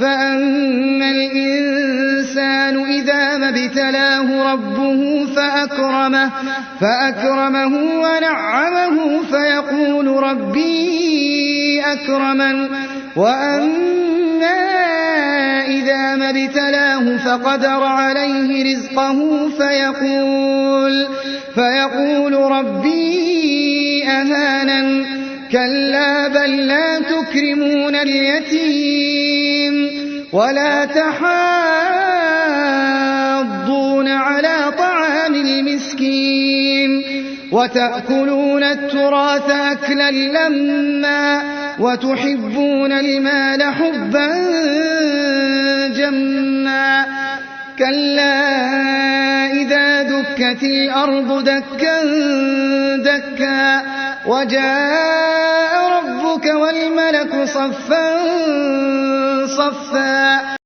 فأما الإنسان إذا ما ابتلاه ربه فأكرمه ونعمه فيقول ربي أكرمن وأما إذا ما ابتلاه فقدر عليه رزقه فيقول ربي أهانن كلا بل لا تكرمون اليتيم ولا تحاضون على طعام المسكين وتأكلون التراث أكلا لما وتحبون المال حبا جما كلا إذا دكت الأرض دكا دكا وجاء ربك والملك صفا صفا